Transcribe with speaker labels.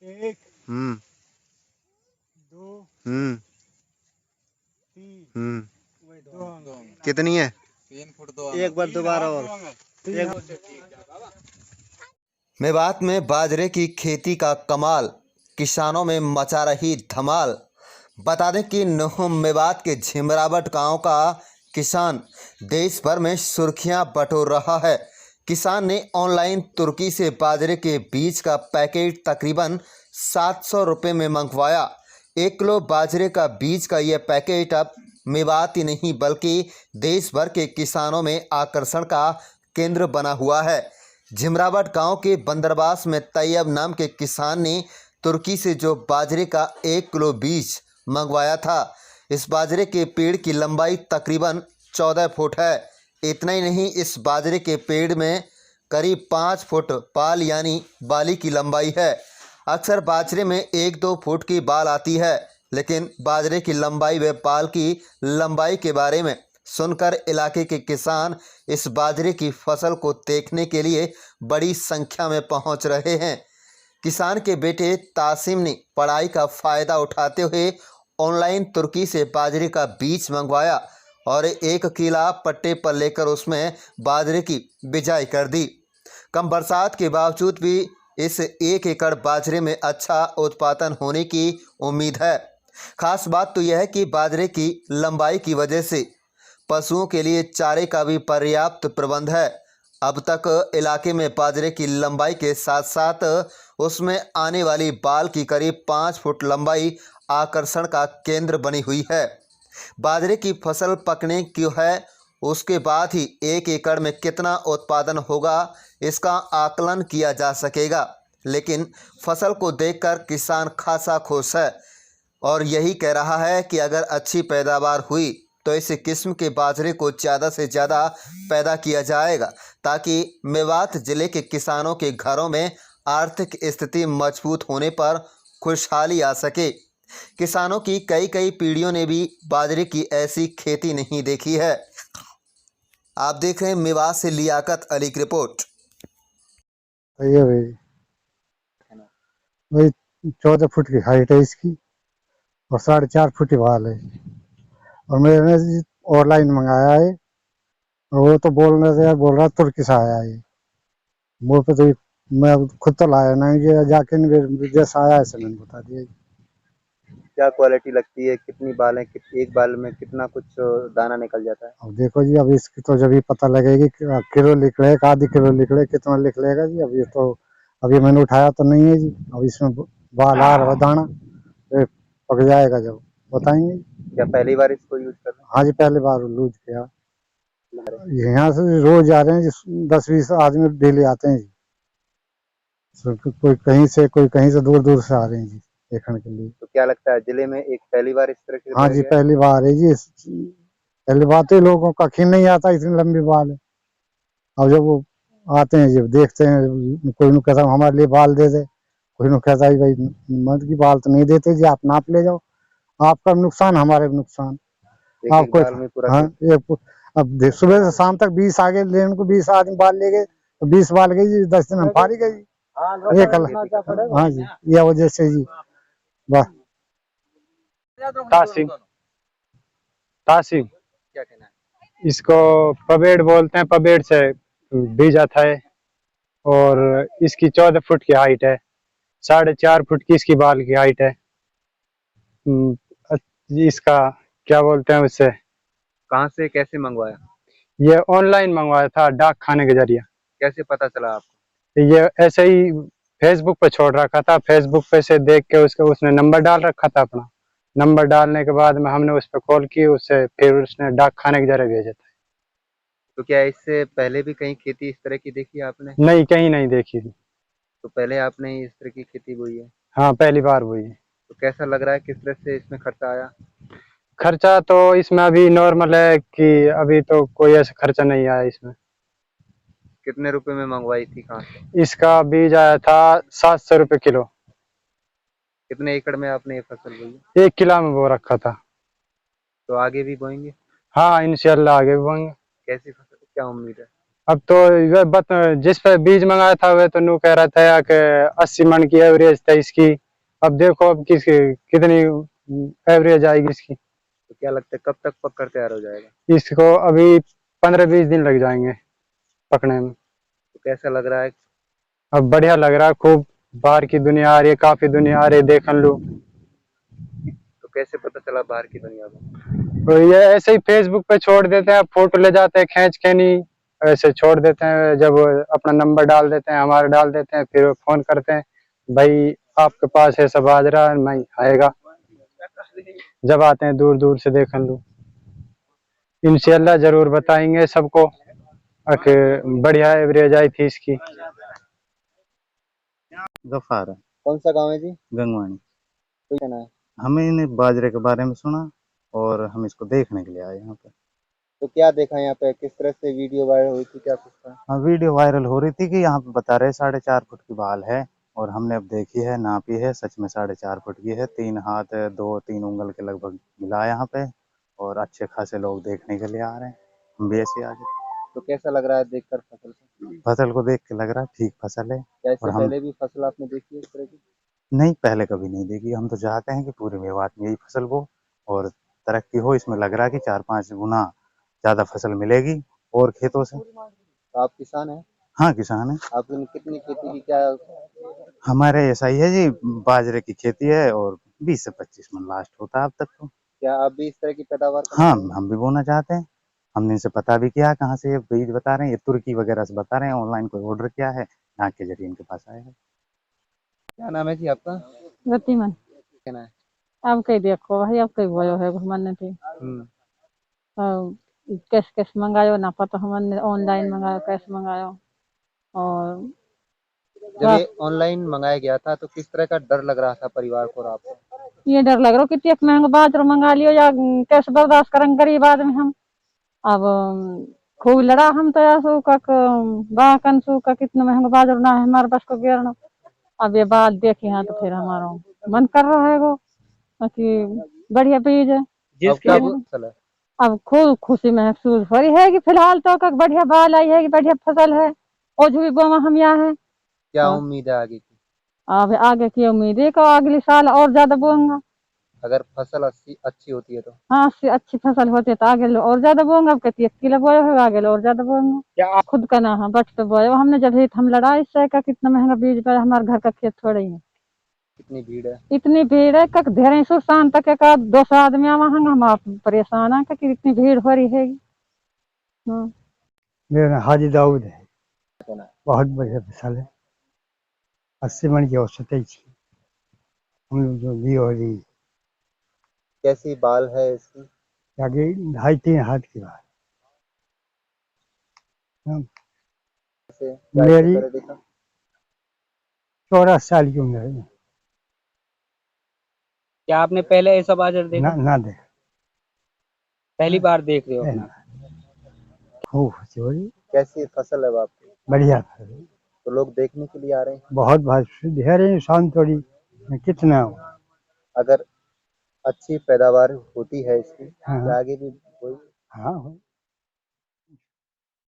Speaker 1: एक,
Speaker 2: हम्म,
Speaker 1: दो,
Speaker 2: हम्म,
Speaker 1: तीन,
Speaker 2: हम्म।
Speaker 1: दो अंग।
Speaker 2: कितनी है?
Speaker 3: 3 फुट 2
Speaker 1: एक बार दोबारा और
Speaker 2: मेवात में बाजरे की खेती का कमाल, किसानों में मचा रही धमाल। बता दें कि नुहम मेवात के झिमरावट गांव का किसान देश भर में सुर्खियां बटोर रहा है। किसान ने ऑनलाइन तुर्की से बाजरे के बीज का पैकेट तकरीबन 700 रुपये में मंगवाया। 1 किलो बाजरे का बीज का यह पैकेट अब मेवात ही नहीं बल्कि देश भर के किसानों में आकर्षण का केंद्र बना हुआ है। झिमरावट गांव के बंदरबास में तैयब नाम के किसान ने तुर्की से जो बाजरे का 1 किलो बीज मंगवाया था, इस बाजरे के पेड़ की लंबाई तकरीबन 14 फुट है। इतना ही नहीं, इस बाजरे के पेड़ में करीब 5 फुट पाल यानी बाली की लंबाई है। अक्सर बाजरे में 1-2 फुट की बाल आती है, लेकिन बाजरे की लंबाई व पाल की लंबाई के बारे में सुनकर इलाके के किसान इस बाजरे की फसल को देखने के लिए बड़ी संख्या में पहुंच रहे हैं। किसान के बेटे तासिम ने पढ़ाई का फ़ायदा उठाते हुए ऑनलाइन तुर्की से बाजरे का बीज मंगवाया और 1 किला पट्टे पर लेकर उसमें बाजरे की बिजाई कर दी। कम बरसात के बावजूद भी इस 1 एकड़ बाजरे में अच्छा उत्पादन होने की उम्मीद है। खास बात तो यह है कि बाजरे की लंबाई की वजह से पशुओं के लिए चारे का भी पर्याप्त प्रबंध है। अब तक इलाके में बाजरे की लंबाई के साथ साथ उसमें आने वाली बाल की करीब 5 फुट लंबाई आकर्षण का केंद्र बनी हुई है। बाजरे की फसल पकने की है, उसके बाद ही 1 एकड़ में कितना उत्पादन होगा इसका आकलन किया जा सकेगा। लेकिन फसल को देखकर किसान खासा खुश है और यही कह रहा है कि अगर अच्छी पैदावार हुई तो इस किस्म के बाजरे को ज़्यादा से ज़्यादा पैदा किया जाएगा, ताकि मेवात ज़िले के किसानों के घरों में आर्थिक स्थिति मजबूत होने पर खुशहाली आ सके। किसानों की कई पीढ़ियों ने भी बाजरे की ऐसी खेती नहीं देखी है। आप देख रहे हैं मेवात से लियाकत अली की रिपोर्ट।
Speaker 1: ये वही 14 फुट की हाइट है इसकी और 4.5 फुट की बाल है। और मैंने ऑनलाइन मंगाया है और वो तो बोल रहा तुर्की से आया है। वो पे तो मैं खुद तो लाया नहीं, ये जाके जैसा आया ऐसे मैंने बता दिया।
Speaker 2: क्या क्वालिटी लगती है? कितनी बाल है? एक बाल में कितना कुछ दाना निकल जाता है?
Speaker 1: अब देखो जी, अब इसकी तो जब ही पता लगेगी कि किलो लिख ले, आधी किलो लिख ले, कितना लिख लेगा जी। अब ये तो अभी मैंने उठाया तो नहीं है जी। अब इसमें बाल आ रहा दाना, ये पक जाएगा जब बताएंगे।
Speaker 2: क्या पहली बार इसको यूज कर रहे
Speaker 1: हाँ जी, पहली बार लूज किया।
Speaker 2: हैं?
Speaker 1: यहाँ से रोज आ रहे हैं जी, 10-20 आदमी डेली आते हैं जी। कोई कहीं से दूर दूर से आ रहे हैं जी देखने के लिए।
Speaker 2: तो क्या लगता है जिले में एक पहली बार इस तरह के
Speaker 1: हाँ जी, पहली बार है जी। पहली बात ही लोगों का खीन नहीं आता, इतनी लंबी बाल है। अब जब वो आते हैं जब देखते हैं, कोई नु कहता हमारे लिए बाल दे दे, कोई नु कहता है भाई मर्द की बाल तो नहीं देते जी, आप नाप ले जाओ, आपका भी नुकसान हमारे भी नुकसान। आपको हाँ, ये अब सुबह से शाम तक 20 आगे लेने को 20 आदमी बाल ले गए तो 20 बाल गई जी, 10 दिन हम फारी गई जी। ये कल हाँ जी, यह वजह से जी। वाह
Speaker 4: तासिम तासिम
Speaker 2: क्या कहना है?
Speaker 4: इसको पबेड़ बोलते हैं, पबेड़ से बीज आता है और इसकी 14 फुट की हाइट है, 4.5 फुट की इसकी बाल की हाइट है। इसका क्या बोलते हैं उससे,
Speaker 2: कहाँ से कैसे मंगवाया?
Speaker 4: ये ऑनलाइन मंगवाया था डाक खाने के जरिए।
Speaker 2: कैसे पता चला आपको?
Speaker 4: ये ऐसे ही फेसबुक पे छोड़ रखा था, फेसबुक पे से देख के उसने नंबर डाल रखा था अपना। नंबर डालने के बाद में हमने उस पर कॉल की, उससे फिर उसने डाक खाने के जरिए भेजा था।
Speaker 2: तो क्या इससे पहले भी कहीं खेती इस तरह की देखी आपने?
Speaker 4: नहीं, कहीं नहीं देखी थी।
Speaker 2: तो पहले आपने इस तरह की खेती बोई है?
Speaker 4: हाँ, पहली बार हुई है।
Speaker 2: तो कैसा लग रहा है, किस तरह से इसमें खर्चा आया?
Speaker 4: खर्चा तो इसमें अभी नॉर्मल है कि अभी तो कोई ऐसा खर्चा नहीं आया इसमें।
Speaker 2: कितने रुपए में मंगवाई थी, कहाँ से?
Speaker 4: इसका बीज आया था 700 रुपये किलो।
Speaker 2: कितने एकड़ में आपने ये फसल बोई है?
Speaker 4: 1 किला में बो रखा था।
Speaker 2: तो आगे भी बोएंगे?
Speaker 4: हाँ, इंशाल्लाह आगे भी बोएंगे।
Speaker 2: कैसी फसल, क्या उम्मीद है?
Speaker 4: अब तो जिस पे बीज मंगाया था वह तो नू कह रहा था कि 80 मन की एवरेज था इसकी। अब देखो अब कितनी एवरेज आएगी इसकी।
Speaker 2: तो क्या लगता है कब तक पककर तैयार हो जाएगा?
Speaker 4: इसको अभी 15-20 दिन लग जाएंगे पकने में।
Speaker 2: तो कैसा लग रहा है?
Speaker 4: अब बढ़िया लग रहा है, खूब बाहर की दुनिया आ रही है, काफी दुनिया आ रही है, देख लो।
Speaker 2: तो कैसे पता चला बाहर की दुनिया को?
Speaker 4: तो ये ऐसे ही फेसबुक पे छोड़ देते हैं, फोटो ले जाते हैं खींच के, नहीं ऐसे छोड़ देते हैं। जब अपना नंबर डाल देते हैं, हमारा डाल देते हैं, फिर फोन करते हैं, भाई आपके पास है सब बाजरा नहीं आएगा। जब आते हैं दूर दूर से देख लो। इंशाल्लाह जरूर बताएंगे सबको कि बढ़िया एवरेज आई थी इसकी।
Speaker 3: गफ्फार है,
Speaker 2: कौन सा गांव है जी?
Speaker 3: गंगवानी।
Speaker 2: तो क्या नाम है?
Speaker 3: हमें इन्हें बाजरे के बारे में सुना और हम इसको देखने के लिए आए यहाँ पे।
Speaker 2: तो क्या देखा यहाँ पे, किस तरह से वीडियो वायरल हुई थी, क्या कुछ था?
Speaker 3: हाँ, वीडियो वायरल हो रही थी कि यहाँ पे बता रहे 4.5 फुट की बाल है, और हमने अब देखी है, नापी है, सच में 4.5 फुट की है। 3 हाथ 2-3 उंगल के लगभग मिला है यहाँ पे, और अच्छे खासे लोग देखने के लिए आ रहे हैं। हम भी ऐसे आ गए।
Speaker 2: तो कैसा लग रहा है देखकर फसल से?
Speaker 3: फसल को देख के लग रहा है ठीक फसल है।
Speaker 2: क्या इससे
Speaker 3: और हम
Speaker 2: पहले भी फसल आपने देखी है इस तरह की?
Speaker 3: नहीं, पहले कभी नहीं देखी। हम तो चाहते हैं कि पूरे मेवात में यही फसल हो और तरक्की हो। इसमें लग रहा है कि 4-5 गुना ज्यादा फसल मिलेगी और खेतों से।
Speaker 2: तो आप किसान हैं?
Speaker 3: हाँ, किसान है।
Speaker 2: आपने कितनी खेती की, क्या?
Speaker 3: हमारे ऐसा ही है जी, बाजरे की खेती है और 20 से 25 मन लास्ट होता है अब तक तो।
Speaker 2: क्या आप भी इस तरह की पैदावार करना
Speaker 3: हाँ,
Speaker 2: चाहेंगे?
Speaker 3: हम भी बोना चाहते हैं। हमने इनसे पता भी किया कहाँ से ये बीज बता रहे हैं, ये तुर्की वगैरह से बता रहे हैं, ऑनलाइन कोई ऑर्डर किया है, यहाँ के जरिए इनके पास आया है।
Speaker 2: क्या नाम है जी आपका?
Speaker 5: गतिमन
Speaker 2: क्या नाम है?
Speaker 5: अब कई देखो भाई, अब कई भयो है घुमने थी। कैश कैश मंगायो ना, पता हमने ऑनलाइन मंगायो, कैश मंगायो। और
Speaker 2: जब ये ऑनलाइन मंगाया गया था तो किस तरह का डर लग रहा था परिवार को और आपको?
Speaker 5: ये डर लग रहा कि एक महंगा बाजरो मंगा लियो या कैसे बर्दाश्त करेंगे गरीब आदमी हम। अब खूब लड़ा हम तो यासू का बाकन सू का कितना महंगा बाजरो ना है हमारे बस को गिरना। अब ये बात देखी हाँ तो फिर हमारा मन कर रहा है वो कि बढ़िया बीज है।
Speaker 2: अब क्या फसल है?
Speaker 5: अब खूब खुशी महसूस हो रही है कि फिलहाल तो का बढ़िया बाल आई है कि बढ़िया फसल है। और जो भी बोमा हम यहाँ है।
Speaker 2: क्या
Speaker 5: और
Speaker 2: उम्मीद है आगे की?
Speaker 5: अब आगे की उम्मीद है कि अगले साल और ज्यादा बोऊंगा।
Speaker 2: अगर फसल अच्छी होती है तो?
Speaker 5: हाँ, अच्छी फसल होती है तो आगे और ज्यादा बोऊंगा। अब कहती 1 किलो बोया है, आगे और ज्यादा बोऊंगा। क्या खुद का ना है बट पे बोया हमने, जब हम लड़ा इससे का कितना महंगा बीज पर, हमारे घर का खेत थोड़ा ही है।
Speaker 2: कितनी भीड़ है?
Speaker 5: इतनी भीड़ है कक धेरे सो शाम तक का 200 आदमी आवा हम आप परेशान है कि इतनी भीड़ हो रही है।
Speaker 1: मेरा नाम हाजी दाऊद है।
Speaker 2: कहना है?
Speaker 1: बहुत बढ़िया फसल है। 80 मन की औसत है इसकी। हम लोग जो ली हो रही
Speaker 2: कैसी बाल है इसकी?
Speaker 1: आगे 2.5-3 हाथ की बात।
Speaker 2: क्या
Speaker 1: मेरी
Speaker 2: इससे पहले देखा?
Speaker 1: 14 साल की उम्र है।
Speaker 6: क्या आपने पहले ऐसा बाजरा देखा?
Speaker 1: ना देख
Speaker 6: पहली बार देख रहे हो अपना?
Speaker 1: खूब खुशी हो रही।
Speaker 2: कैसी फसल है आपकी?
Speaker 1: बढ़िया फसल है।
Speaker 2: तो लोग देखने के लिए आ रहे हैं?
Speaker 1: बहुत ढेर शाम थोड़ी कितना हो।
Speaker 2: अगर अच्छी पैदावार होती है इसकी
Speaker 1: हाँ
Speaker 2: तो आगे भी कोई
Speaker 1: हाँ